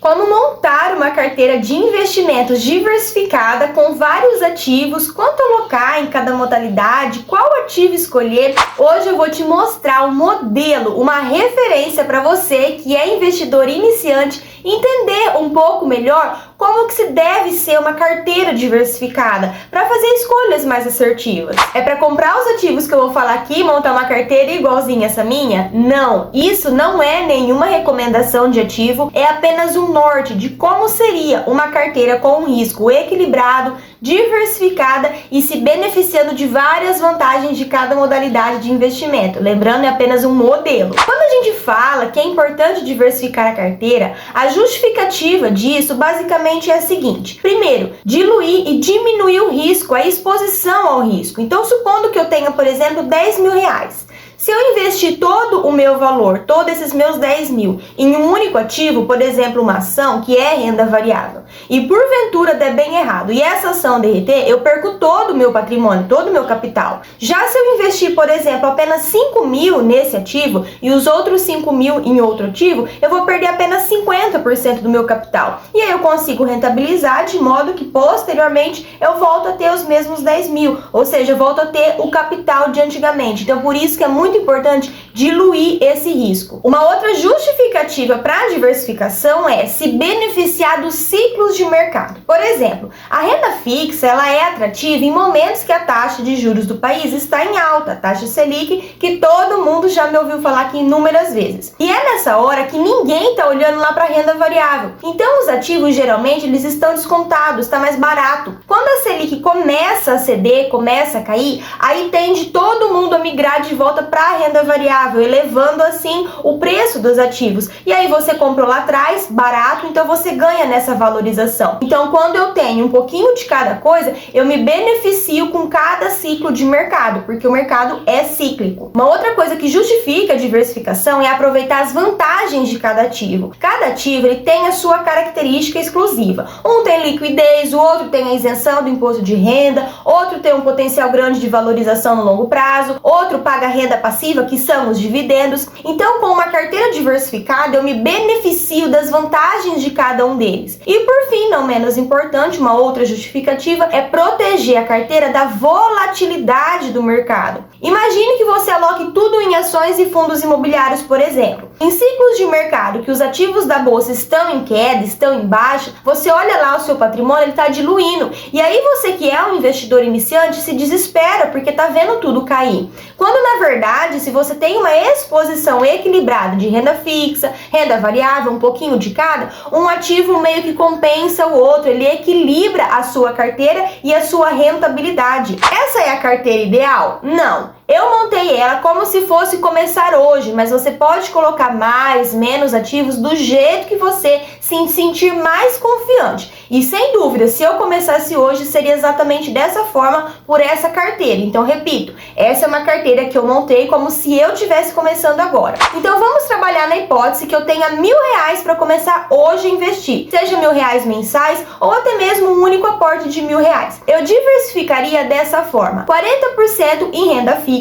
Como montar uma carteira de investimentos diversificada com vários ativos, quanto alocar em cada modalidade, qual ativo escolher. Hoje eu vou te mostrar um modelo, uma referência para você que é investidor iniciante, entender um pouco melhor como que se deve ser uma carteira diversificada para fazer escolhas mais assertivas. É para comprar os ativos que eu vou falar aqui e montar uma carteira igualzinha essa minha? Não, isso não é nenhuma recomendação de ativo, é apenas um norte de como seria uma carteira com um risco equilibrado, diversificada e se beneficiando de várias vantagens de cada modalidade de investimento. Lembrando, é apenas um modelo. Quando a gente fala que é importante diversificar a carteira, a justificativa disso basicamente é a seguinte: primeiro, diluir e diminuir o risco, a exposição ao risco. Então, supondo que eu tenha, por exemplo, 10 mil reais. Se eu investir todo o meu valor, todos esses meus 10 mil, em um único ativo, por exemplo, uma ação que é renda variável, e porventura der bem errado e essa ação derreter, eu perco todo o meu patrimônio, todo o meu capital. Já se eu investir, por exemplo, apenas 5 mil nesse ativo e os outros 5 mil em outro ativo, eu vou perder apenas 50% do meu capital. E aí eu consigo rentabilizar de modo que posteriormente eu volto a ter os mesmos 10 mil, ou seja, eu volto a ter o capital de antigamente. Então por isso que é muito importante diluir esse risco. Uma outra justificativa para a diversificação é se beneficiar dos ciclos de mercado. Por exemplo, a renda fixa ela é atrativa em momentos que a taxa de juros do país está em alta, a taxa Selic, que todo mundo já me ouviu falar aqui inúmeras vezes. E é nessa hora que ninguém está olhando lá para a renda variável. Então os ativos geralmente eles estão descontados, está mais barato. Quando a Selic começa a ceder, começa a cair, aí tende todo mundo a migrar de volta para a renda variável, elevando assim o preço dos ativos. E aí você comprou lá atrás, barato, então você ganha nessa valorização. Então quando eu tenho um pouquinho de cada coisa, eu me beneficio com cada ciclo de mercado, porque o mercado é cíclico. Uma outra coisa que justifica a diversificação é aproveitar as vantagens de cada ativo. Cada ativo ele tem a sua característica exclusiva. Um tem liquidez, o outro tem a isenção do imposto de renda, outro tem um potencial grande de valorização no longo prazo, outro paga renda passiva, que são os dividendos. Então, com uma carteira diversificada, eu me beneficio das vantagens de cada um deles. E por fim, não menos importante, uma outra justificativa é proteger a carteira da volatilidade do mercado. Imagine que você aloque tudo em ações e fundos imobiliários, por exemplo. Em ciclos de mercado que os ativos da bolsa estão em queda, estão em baixa, você olha lá o seu patrimônio, ele está diluindo. E aí você que é um investidor iniciante se desespera porque está vendo tudo cair. Quando na verdade, se você tem uma exposição equilibrada de renda fixa, renda variável, um pouquinho de cada, um ativo meio que compensa o outro, ele equilibra a sua carteira e a sua rentabilidade. Essa é a carteira ideal? Não. Eu montei ela como se fosse começar hoje, mas você pode colocar mais, menos ativos do jeito que você se sentir mais confiante. E sem dúvida, se eu começasse hoje, seria exatamente dessa forma, por essa carteira. Então, repito, essa é uma carteira que eu montei como se eu estivesse começando agora. Então, vamos trabalhar na hipótese que eu tenha R$1.000 para começar hoje a investir, seja R$1.000 mensais ou até mesmo um único aporte de R$1.000. Eu diversificaria dessa forma: 40% em renda fixa,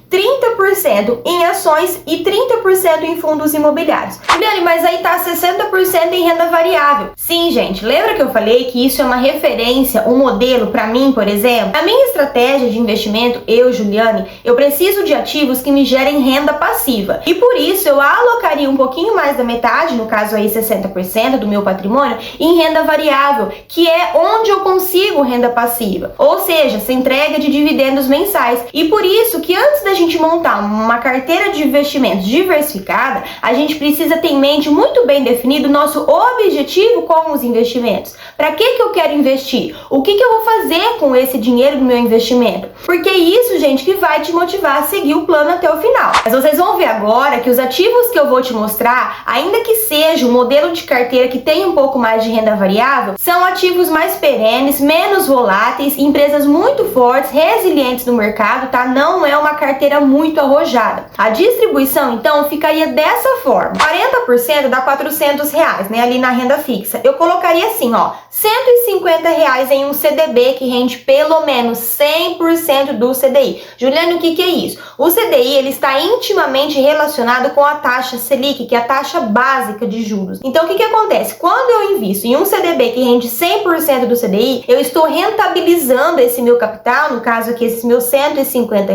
30% em ações e 30% em fundos imobiliários. Juliane, mas aí tá 60% em renda variável. Sim, gente, lembra que eu falei que isso é uma referência, um modelo para mim, por exemplo? A minha estratégia de investimento, Juliane, eu preciso de ativos que me gerem renda passiva. E por isso eu alocaria um pouquinho mais da metade, no caso aí 60% do meu patrimônio, em renda variável, que é onde eu consigo renda passiva. Ou seja, essa entrega de dividendos mensais. E por isso que antes da gente montar uma carteira de investimentos diversificada, a gente precisa ter em mente muito bem definido o nosso objetivo com os investimentos. Para que eu quero investir? O que eu vou fazer com esse dinheiro do meu investimento? Porque é isso, gente, que vai te motivar a seguir o plano até o final. Mas vocês vão ver agora que os ativos que eu vou te mostrar, ainda que seja um modelo de carteira que tem um pouco mais de renda variável, são ativos mais perenes, menos voláteis, empresas muito fortes, resilientes no mercado, tá? Não é uma carteira muito arrojada. A distribuição, então, ficaria dessa forma: 40% dá R$400, né, ali na renda fixa. Eu colocaria assim, ó, R$ 150 em um CDB que rende pelo menos 100% do CDI. Juliana, o que é isso? O CDI ele está intimamente relacionado com a taxa Selic, que é a taxa básica de juros. Então, o que acontece? Quando eu invisto em um CDB que rende 100% do CDI, eu estou rentabilizando esse meu capital, no caso aqui, esses meus R$ 150,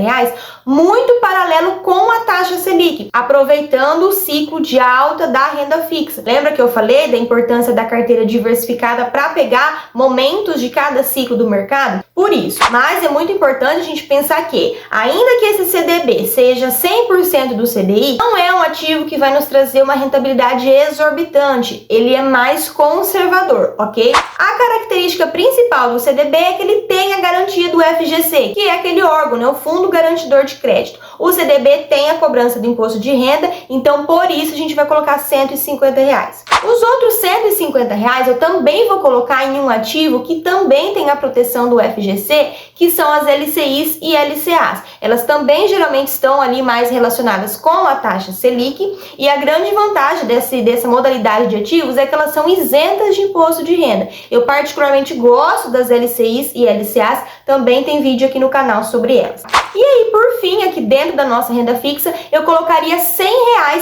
muito paralelo com a taxa Selic, aproveitando o ciclo de alta da renda fixa. Lembra que eu falei da importância da carteira diversificada para pegar momentos de cada ciclo do mercado? Por isso, mas é muito importante a gente pensar que, ainda que esse CDB seja 100% do CDI, não é um ativo que vai nos trazer uma rentabilidade exorbitante, ele é mais conservador, ok? A característica principal do CDB é que ele tem a garantia do FGC, que é aquele órgão, né, o Fundo Garantidor de Crédito. O CDB tem a cobrança do imposto de renda, então por isso a gente vai colocar R$ 150. Os outros R$ 150 eu também vou colocar em um ativo que também tem a proteção do FGC, que são as LCIs e LCAs. Elas também geralmente estão ali mais relacionadas com a taxa Selic, e a grande vantagem dessa modalidade de ativos é que elas são isentas de imposto de renda. Eu particularmente gosto das LCIs e LCAs, também tem vídeo aqui no canal sobre elas. E aí, por fim, aqui dentro da nossa renda fixa, eu colocaria R$ 100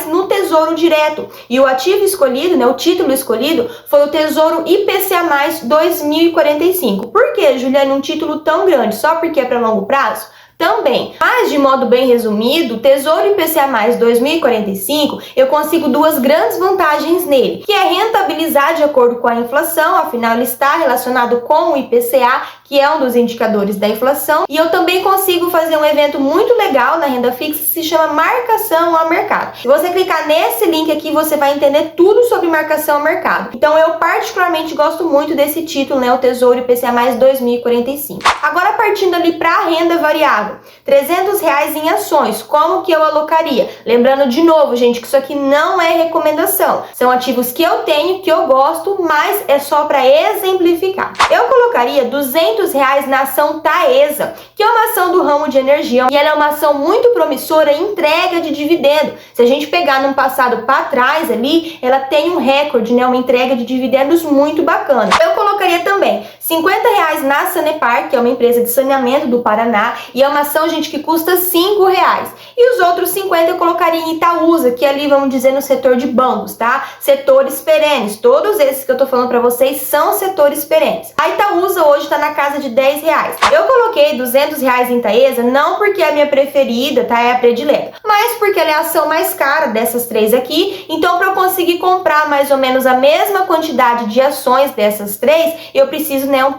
no Tesouro Direto. E o ativo escolhido, né, o título escolhido, foi o Tesouro IPCA+ 2045. Por que, Juliana, um título tão grande? Só porque é para longo prazo? Também, mas de modo bem resumido, o Tesouro IPCA+ 2045, eu consigo duas grandes vantagens nele, que é rentabilizar de acordo com a inflação, afinal ele está relacionado com o IPCA, que é um dos indicadores da inflação, e eu também consigo fazer um evento muito legal na renda fixa que se chama marcação ao mercado. Se você clicar nesse link aqui, você vai entender tudo sobre marcação ao mercado. Então eu particularmente gosto muito desse título, né, o Tesouro IPCA+ 2045. Agora partindo ali para a renda variável, R$300 em ações, como que eu alocaria? Lembrando de novo, gente, que isso aqui não é recomendação, são ativos que eu tenho, que eu gosto, mas é só para exemplificar. Eu colocaria R$200 na ação Taesa, que é uma ação do ramo de energia, e ela é uma ação muito promissora em entrega de dividendo. Se a gente pegar num passado para trás ali, ela tem um recorde, né, uma entrega de dividendos muito bacana. Eu colocaria também R$50 na Sanepar, que é uma empresa de saneamento do Paraná, e é uma ação, gente, que custa R$5. E os outros 50 eu colocaria em Itaúsa, que é ali, vamos dizer, no setor de bancos, tá? Setores perenes. Todos esses que eu tô falando para vocês são setores perenes. A Itaúsa hoje tá na casa de R$10. Eu coloquei R$200 em Taesa, não porque é a minha preferida, tá? É a predileta, mas porque ela é a ação mais cara dessas três aqui. Então, para eu conseguir comprar mais ou menos a mesma quantidade de ações dessas três, eu preciso, né, um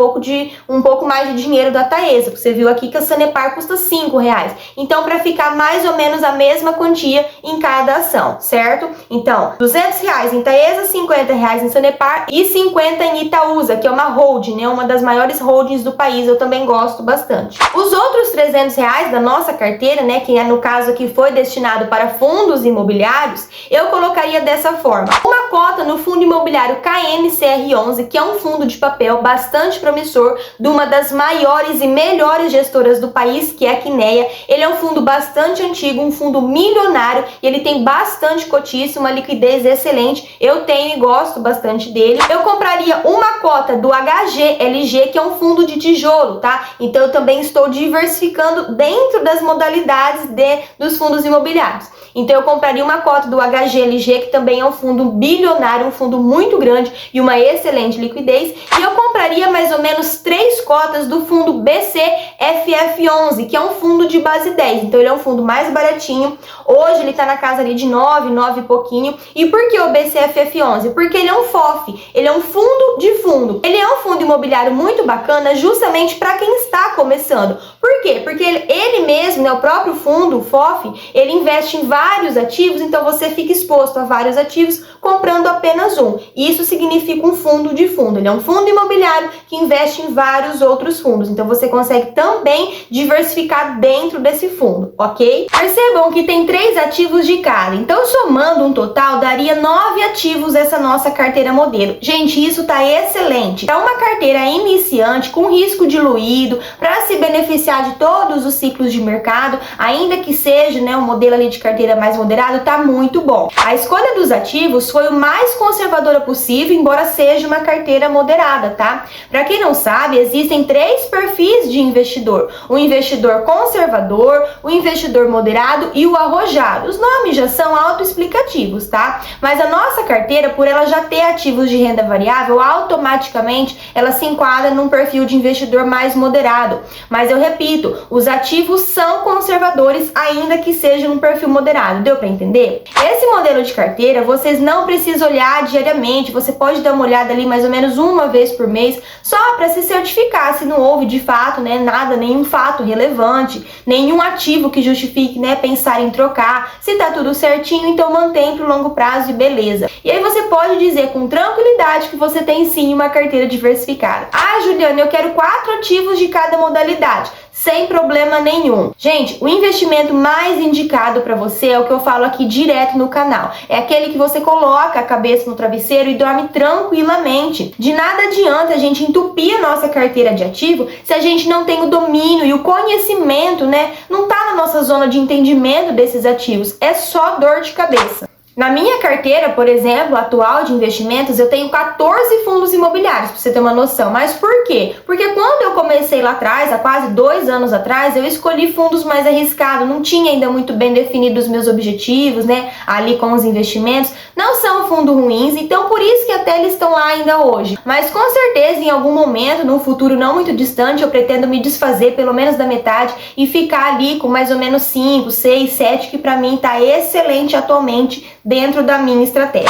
pouco mais de dinheiro da Taesa. Você viu aqui que a Sanepar custa R$5. Então, para ficar mais ou menos a mesma quantia em cada ação, certo? Então, R$200 em Taesa, R$50 em Sanepar e 50 em Itaúsa, que é uma holding, né? Uma das maiores holdings do país, eu também gosto bastante. Os outros R$300 da nossa carteira, né, que no caso aqui foi destinado para fundos imobiliários, eu colocaria dessa forma: uma cota no fundo imobiliário KNCR11, que é um fundo de papel bastante promissor, de uma das maiores e melhores gestoras do país, que é a Quineia. Ele é um fundo bastante antigo, um fundo milionário, e ele tem bastante cotiça, uma liquidez excelente. Eu tenho e gosto bastante dele. Eu compraria uma cota do HGLG, que é um fundo de tijolo, tá? Então eu também estou diversificando dentro das modalidades dos fundos imobiliários. Então eu compraria uma cota do HGLG, que também é um fundo bilionário, um fundo muito grande e uma excelente liquidez. E eu compraria mais ou menos 3 cotas do fundo BCFF11, que é um fundo de base 10. Então ele é um fundo mais baratinho. Hoje ele tá na casa ali de 9 e pouquinho. E por que o BCFF11? Porque ele é um FOF, ele é um fundo de fundo. Ele é um fundo imobiliário muito bacana, justamente para quem está começando. Por quê? Porque ele mesmo, né, o próprio fundo, o FOF, ele investe em vários ativos, então você fica exposto a vários ativos comprando apenas um. Isso significa um fundo de fundo. Ele é um fundo imobiliário que investe em vários outros fundos. Então você consegue também diversificar dentro desse fundo, ok? Percebam que tem 3 ativos de cada. Então, somando um total, daria 9 ativos essa nossa carteira modelo. Gente, isso tá excelente. É uma carteira iniciante, com risco diluído, para se beneficiar de todos os ciclos de mercado, ainda que seja, né, um modelo ali de carteira mais moderado, tá muito bom. A escolha dos ativos foi o mais conservadora possível, embora seja uma carteira moderada. montada, tá? Para quem não sabe, existem 3 perfis de investidor: o investidor conservador, o investidor moderado e o arrojado. Os nomes já são autoexplicativos, tá? Mas a nossa carteira, por ela já ter ativos de renda variável, automaticamente ela se enquadra num perfil de investidor mais moderado. Mas eu repito, os ativos são conservadores, ainda que seja num perfil moderado. Deu para entender? Esse modelo de carteira vocês não precisam olhar diariamente, você pode dar uma olhada ali mais ou menos uma vez por mês, só para se certificar se não houve de fato, né, nada, nenhum fato relevante, nenhum ativo que justifique, né, pensar em trocar. Se tá tudo certinho, então mantém pro longo prazo e beleza. E aí você pode dizer com tranquilidade que você tem sim uma carteira diversificada. Ah, Juliana, eu quero 4 ativos de cada modalidade. Sem problema nenhum. Gente, o investimento mais indicado para você é o que eu falo aqui direto no canal. É aquele que você coloca a cabeça no travesseiro e dorme tranquilamente. De nada adianta a gente entupir a nossa carteira de ativo se a gente não tem o domínio e o conhecimento, né? Não tá na nossa zona de entendimento desses ativos. É só dor de cabeça. Na minha carteira, por exemplo, atual de investimentos, eu tenho 14 fundos imobiliários, para você ter uma noção. Mas por quê? Porque quando eu comecei lá atrás, há quase 2 anos atrás, eu escolhi fundos mais arriscados, não tinha ainda muito bem definido os meus objetivos, né, ali com os investimentos. Não são fundos ruins, então por isso que até eles estão lá ainda hoje. Mas com certeza, em algum momento, num futuro não muito distante, eu pretendo me desfazer pelo menos da metade e ficar ali com mais ou menos 5, 6, 7, que para mim tá excelente atualmente dentro da minha estratégia.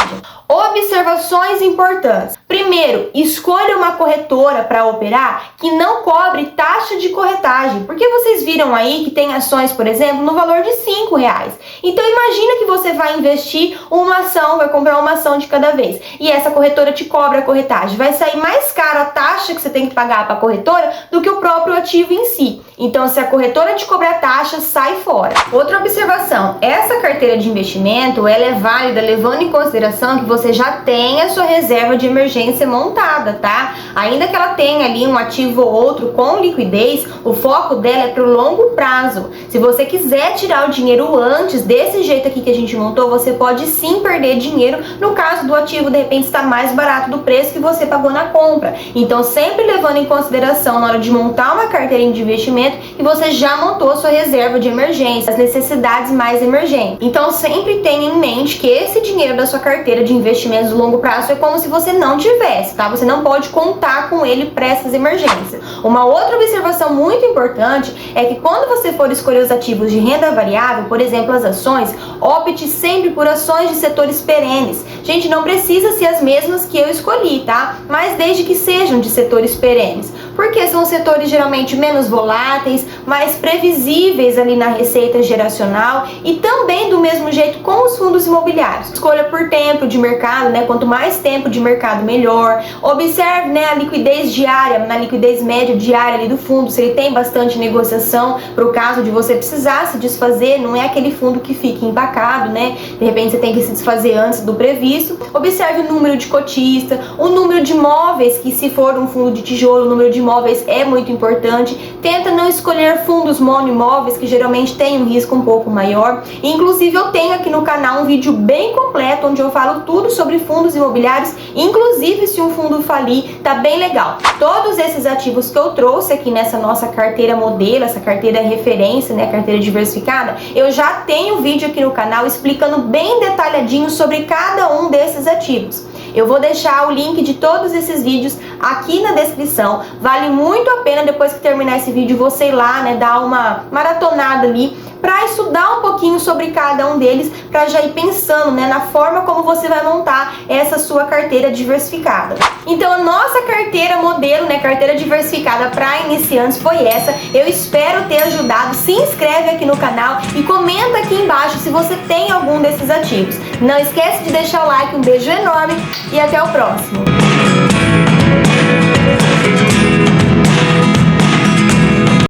Observações importantes. Primeiro, escolha uma corretora para operar que não cobre taxa de corretagem, porque vocês viram aí que tem ações, por exemplo, no valor de R$5. Então imagina que você vai investir uma ação, vai comprar uma ação de cada vez, e essa corretora te cobra a corretagem. Vai sair mais caro a taxa que você tem que pagar para a corretora do que o próprio ativo em si. Então, se a corretora te cobrar taxa, sai fora. Outra observação, essa carteira de investimento, ela é válida levando em consideração que você já tem a sua reserva de emergência montada, tá? Ainda que ela tenha ali um ativo ou outro com liquidez, o foco dela é para o longo prazo. Se você quiser tirar o dinheiro antes, desse jeito aqui que a gente montou, você pode sim perder dinheiro no caso do ativo de repente estar mais barato do preço que você pagou na compra. Então, sempre levando em consideração na hora de montar uma carteira de investimento que você já montou a sua reserva de emergência, as necessidades mais emergentes. Então, sempre tenha em mente que esse dinheiro da sua carteira de investimentos de longo prazo é como se você não tivesse, tá? Você não pode contar com ele para essas emergências. Uma outra observação muito importante é que quando você for escolher os ativos de renda variável, por exemplo, as ações, opte sempre por ações de setores perenes. Gente, não precisa ser as mesmas que eu escolhi, tá? Mas desde que sejam de setores perenes, porque são setores geralmente menos voláteis, mais previsíveis ali na receita geracional e também do mesmo jeito com os fundos imobiliários. Escolha por tempo de mercado, né? Quanto mais tempo de mercado, melhor. Observe, né, a liquidez diária, na liquidez média diária ali do fundo, se ele tem bastante negociação para o caso de você precisar se desfazer, não é aquele fundo que fica empacado, né? De repente você tem que se desfazer antes do previsto. Observe o número de cotista, o número de imóveis, que se for um fundo de tijolo, o número de imóveis é muito importante. Tenta não escolher fundos monoimóveis, que geralmente tem um risco um pouco maior. Inclusive eu tenho aqui no canal um vídeo bem completo onde eu falo tudo sobre fundos imobiliários, inclusive se um fundo falir, tá bem legal. Todos esses ativos que eu trouxe aqui nessa nossa carteira modelo, essa carteira referência, né, carteira diversificada, eu já tenho vídeo aqui no canal explicando bem detalhadinho sobre cada um desses ativos. Eu vou deixar o link de todos esses vídeos aqui na descrição. Vale muito a pena, depois que terminar esse vídeo, você ir lá, né, dar uma maratonada ali para estudar um pouquinho sobre cada um deles, para já ir pensando, né, na forma como você vai montar essa sua carteira diversificada. Então, a nossa carteira modelo, né, carteira diversificada para iniciantes foi essa. Eu espero ter ajudado. Se inscreve aqui no canal e comenta aqui embaixo se você tem algum desses ativos. Não esquece de deixar o like. Um beijo enorme e até o próximo.